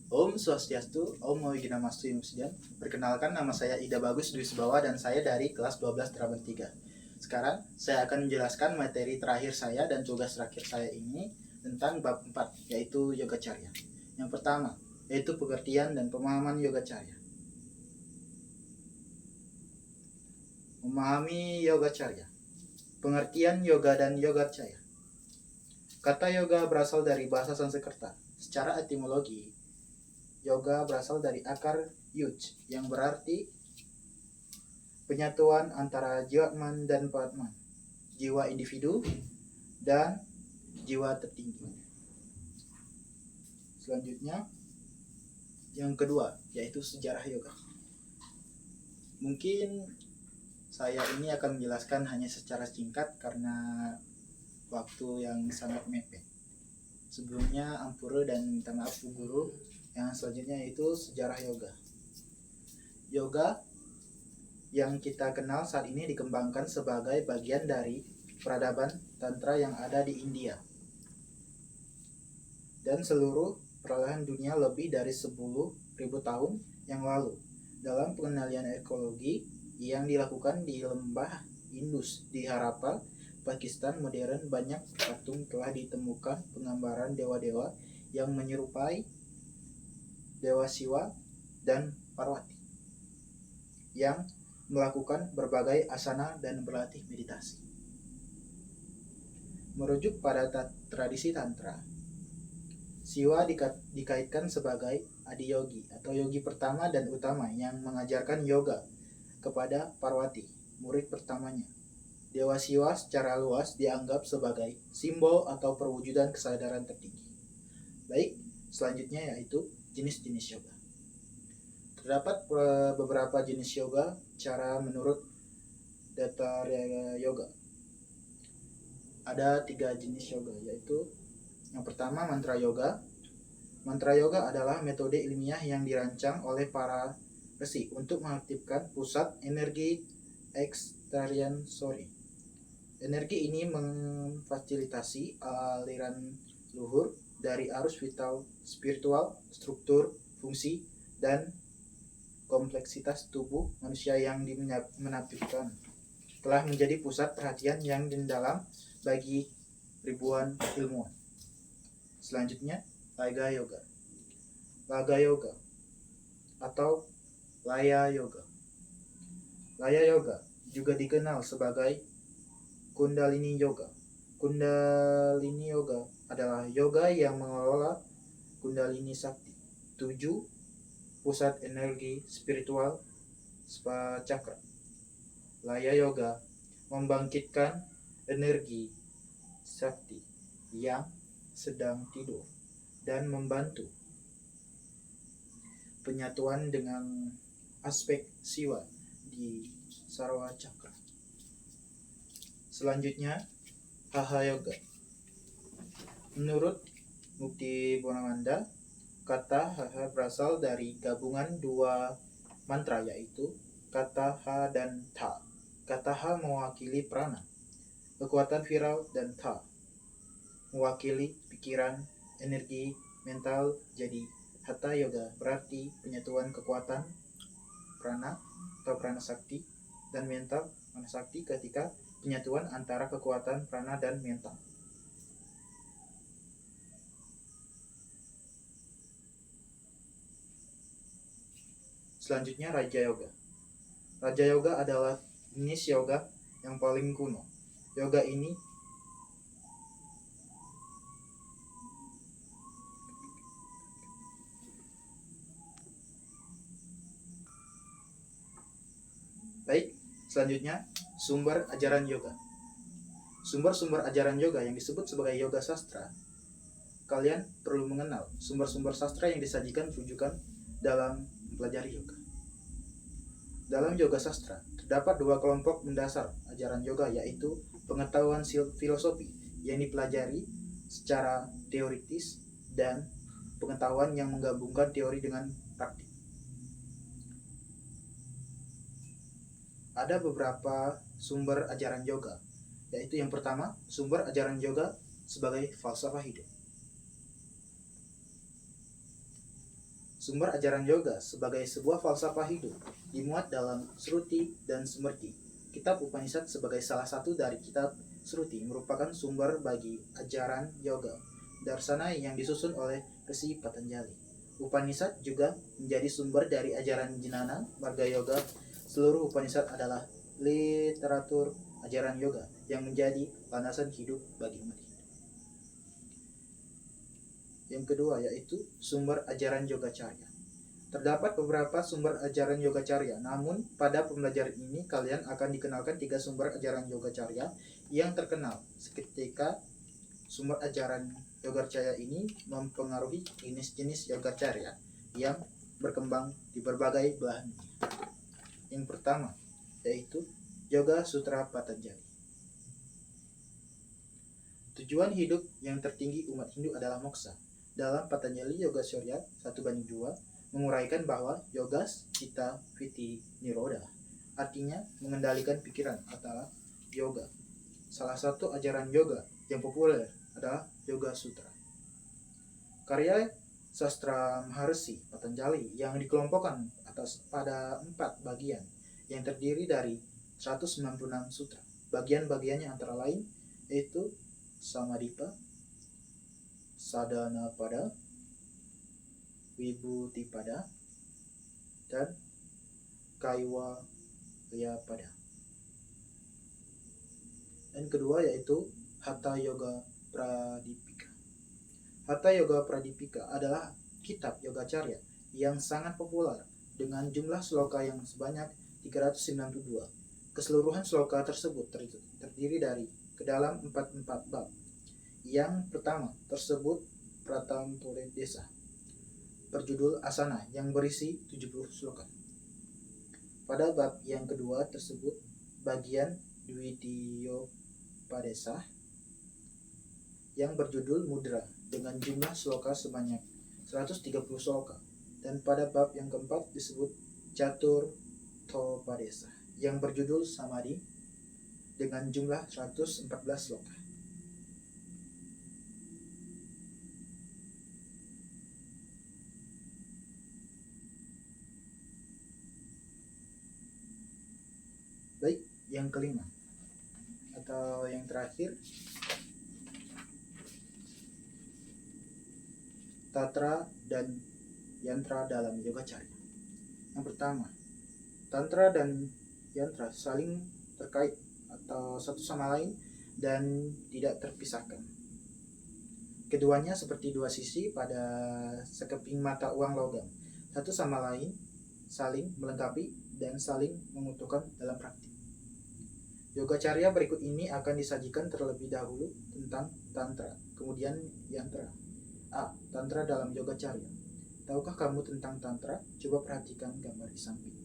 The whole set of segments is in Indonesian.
Om Swastiastu, Om Wiginamastu Musdian. Perkenalkan, nama saya Ida Bagus Dwi Subawa dan saya dari kelas 12 Teraban 3. Sekarang saya akan menjelaskan materi terakhir saya dan tugas terakhir saya ini tentang bab 4, yaitu Yoga Carya. Yang pertama, yaitu pengertian dan pemahaman Yoga Carya. Memahami Yoga Carya. Pengertian yoga dan yoga carya. Kata yoga berasal dari bahasa Sanskerta. Secara etimologi, yoga berasal dari akar yuj yang berarti penyatuan antara jiwatman dan paratman, jiwa individu dan jiwa tertinggi. Selanjutnya, yang kedua, yaitu sejarah yoga. Mungkin saya ini akan menjelaskan hanya secara singkat karena waktu yang sangat mepet. Sebelumnya ampura dan minta maaf Bu Guru. Yang selanjutnya itu sejarah yoga. Yoga yang kita kenal saat ini dikembangkan sebagai bagian dari peradaban tantra yang ada di India dan seluruh perlahan dunia lebih dari 10.000 tahun yang lalu. Dalam pengenalian ekologi yang dilakukan di lembah Indus di Harappa, Pakistan modern, banyak patung telah ditemukan penggambaran dewa-dewa yang menyerupai Dewa Siwa dan Parwati yang melakukan berbagai asana dan berlatih meditasi. Merujuk pada tradisi Tantra, Siwa dikaitkan sebagai adiyogi atau yogi pertama dan utama yang mengajarkan yoga kepada Parwati, murid pertamanya. Dewa Siwa secara luas dianggap sebagai simbol atau perwujudan kesadaran tertinggi. Baik, selanjutnya yaitu jenis-jenis yoga. Terdapat beberapa jenis yoga cara menurut data yoga. Ada 3 jenis yoga, yaitu yang pertama mantra yoga. Mantra yoga adalah metode ilmiah yang dirancang oleh para resi untuk mengaktifkan pusat energi ekstrasensori. Energi ini memfasilitasi aliran luhur dari arus vital spiritual, struktur, fungsi, dan kompleksitas tubuh manusia yang menampilkan telah menjadi pusat perhatian yang mendalam bagi ribuan ilmuwan. Selanjutnya, Laga Yoga. Laga Yoga atau Laya Yoga. Laya Yoga juga dikenal sebagai Kundalini Yoga. Kundalini Yoga adalah yoga yang mengelola Kundalini Sakti, 7 pusat energi spiritual chakra. Laya Yoga membangkitkan energi Sakti yang sedang tidur dan membantu penyatuan dengan aspek Siwa di Sarwa Chakra. Selanjutnya, Hatha Yoga. Menurut Mukti Bonamanda, kata Hatha berasal dari gabungan 2 mantra, yaitu kata Ha dan Tha. Kata Ha mewakili prana, kekuatan viral, dan Tha mewakili pikiran, energi, mental. Jadi Hatha Yoga berarti penyatuan kekuatan prana atau prana sakti dan mental mana sakti ketika penyatuan antara kekuatan prana dan mental. Selanjutnya Raja Yoga. Raja Yoga adalah jenis yoga yang paling kuno. Yoga ini baik, selanjutnya sumber ajaran yoga. Sumber-sumber ajaran yoga yang disebut sebagai yoga sastra. Kalian perlu mengenal sumber-sumber sastra yang disajikan rujukan dalam mempelajari yoga. Dalam yoga sastra, terdapat 2 kelompok mendasar ajaran yoga, yaitu pengetahuan filosofi yang dipelajari secara teoritis dan pengetahuan yang menggabungkan teori dengan praktik. Ada beberapa sumber ajaran yoga, yaitu yang pertama, sumber ajaran yoga sebagai falsafah hidup. Sumber ajaran yoga sebagai sebuah falsafah hidup dimuat dalam Shruti dan Smriti. Kitab Upanishad sebagai salah satu dari kitab Shruti merupakan sumber bagi ajaran yoga darsana yang disusun oleh Resi Patanjali. Upanishad juga menjadi sumber dari ajaran Jnana Marga Yoga. Seluruh Upanishad adalah literatur ajaran yoga yang menjadi landasan hidup bagi umat Hindu. Yang kedua yaitu sumber ajaran Yogacarya. Terdapat beberapa sumber ajaran Yogacarya, namun pada pembelajaran ini kalian akan dikenalkan 3 sumber ajaran Yogacarya yang terkenal. Seketika sumber ajaran Yogacarya ini mempengaruhi jenis-jenis Yogacarya yang berkembang di berbagai belahan dunia. Yang pertama yaitu Yoga Sutra Patanjali. Tujuan hidup yang tertinggi umat Hindu adalah moksha. Dalam Patanjali Yoga Surya 1:2 menguraikan bahwa yogas citta vritti nirodha artinya mengendalikan pikiran adalah yoga. Salah satu ajaran yoga yang populer adalah Yoga Sutra. Karya sastra Maharshi Patanjali yang dikelompokkan pada 4 bagian yang terdiri dari 196 sutra. Bagian-bagiannya antara lain yaitu Samadhipa, Sadhanapada, Vibhutipada, dan Kaivalyapada. Dan kedua yaitu Hatha Yoga Pradipika. Hatha Yoga Pradipika adalah kitab Yogacarya yang sangat populer dengan jumlah sloka yang sebanyak 392. Keseluruhan sloka tersebut terdiri dari kedalam 44 bab. Yang pertama tersebut Pratampore Desa berjudul Asana yang berisi 70 sloka. Pada bab yang kedua tersebut bagian Dwitiyopadesa yang berjudul Mudra dengan jumlah sloka sebanyak 130 sloka. Dan pada bab yang keempat disebut Caturthopadesa yang berjudul Samadhi dengan jumlah 114 sloka. Baik, yang kelima atau yang terakhir, Tantra dan Yantra dalam Yogacarya. Yang pertama, Tantra dan Yantra saling terkait atau satu sama lain dan tidak terpisahkan. Keduanya seperti dua sisi pada sekeping mata uang logam, satu sama lain saling melengkapi dan saling menguntungkan dalam praktik. Yogacarya berikut ini akan disajikan terlebih dahulu tentang Tantra, kemudian Yantra. A. Tantra dalam Yogacarya. Tahukah kamu tentang Tantra? Coba perhatikan gambar di samping.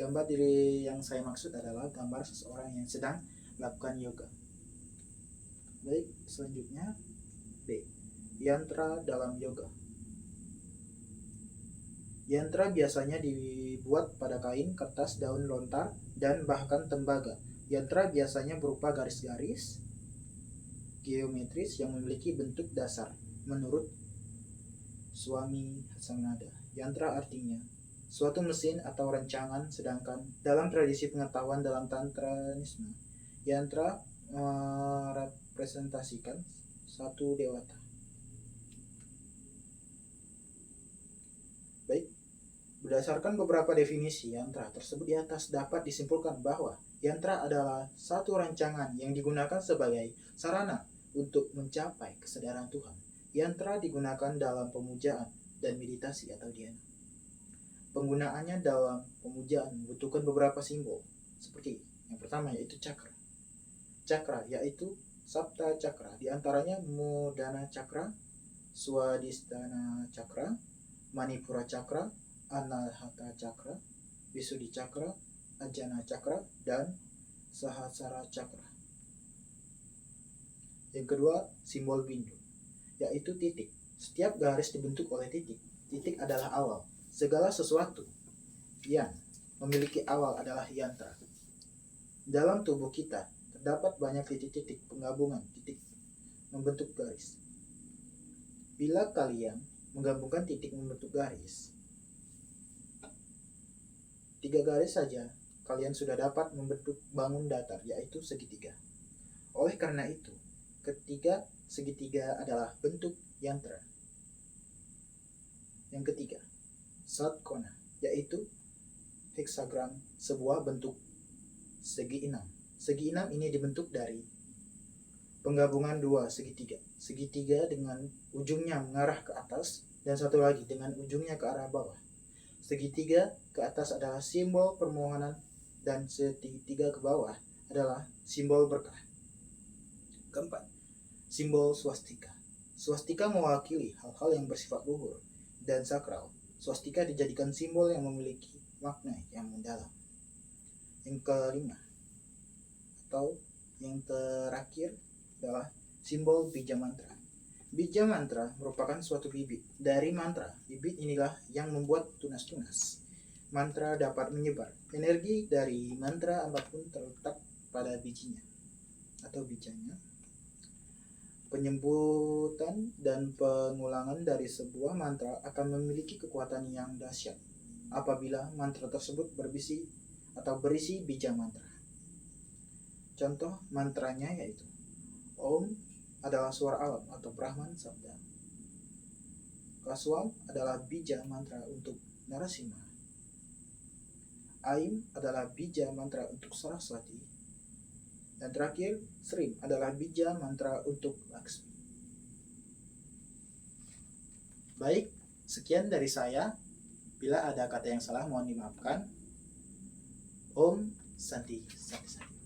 Gambar diri yang saya maksud adalah gambar seseorang yang sedang melakukan yoga. Baik, selanjutnya B. Yantra dalam yoga. Yantra biasanya dibuat pada kain, kertas, daun lontar, dan bahkan tembaga. Yantra biasanya berupa garis-garis geometris yang memiliki bentuk dasar. Menurut Swami Hasananda, yantra artinya suatu mesin atau rancangan, sedangkan dalam tradisi pengetahuan dalam Tantranisme, yantra merepresentasikan satu dewata. Baik, berdasarkan beberapa definisi yantra tersebut di atas dapat disimpulkan bahwa yantra adalah satu rancangan yang digunakan sebagai sarana untuk mencapai kesadaran Tuhan. Yantra digunakan dalam pemujaan dan meditasi atau dhyana. Penggunaannya dalam pemujaan membutuhkan beberapa simbol, seperti yang pertama yaitu cakra. Cakra yaitu Sapta Cakra, diantaranya Mudana Cakra, Swadhisthana Cakra, Manipura Cakra, Anahata Cakra, Visuddhi Cakra, Ajna Cakra, dan Sahasrara Cakra. Yang kedua, simbol bindu, yaitu titik. Setiap garis dibentuk oleh titik. Titik adalah awal. Segala sesuatu yang memiliki awal adalah yantra. Dalam tubuh kita terdapat banyak titik-titik penggabungan titik membentuk garis. Bila kalian menggabungkan titik membentuk garis. 3 garis saja kalian sudah dapat membentuk bangun datar, yaitu segitiga. Oleh karena itu, ketiga segitiga adalah bentuk yantra. Yang ketiga, satkona, yaitu heksagram, sebuah bentuk segi 6. Segi 6 ini dibentuk dari penggabungan dua segitiga. Segitiga dengan ujungnya mengarah ke atas dan satu lagi dengan ujungnya ke arah bawah. Segitiga ke atas adalah simbol permohonan dan segitiga ke bawah adalah simbol berkah. Keempat, simbol swastika. Swastika mewakili hal-hal yang bersifat luhur dan sakral. Swastika dijadikan simbol yang memiliki makna yang mendalam. Yang kelima atau yang terakhir adalah simbol bija mantra. Bija mantra merupakan suatu bibit dari mantra. Bibit inilah yang membuat tunas-tunas. Mantra dapat menyebar. Energi dari mantra apapun terletak pada bijinya atau bijanya. Penyebutan dan pengulangan dari sebuah mantra akan memiliki kekuatan yang dahsyat apabila mantra tersebut berisi bija mantra. Contoh mantranya yaitu Om adalah suara alam atau Brahman Sabda. Kaswam adalah bija mantra untuk Narasimha. Aim adalah bija mantra untuk Saraswati. Dan terakhir, Srim adalah bija mantra untuk Laksmi. Baik, sekian dari saya. Bila ada kata yang salah mohon dimaafkan. Om Santi Santi Santi.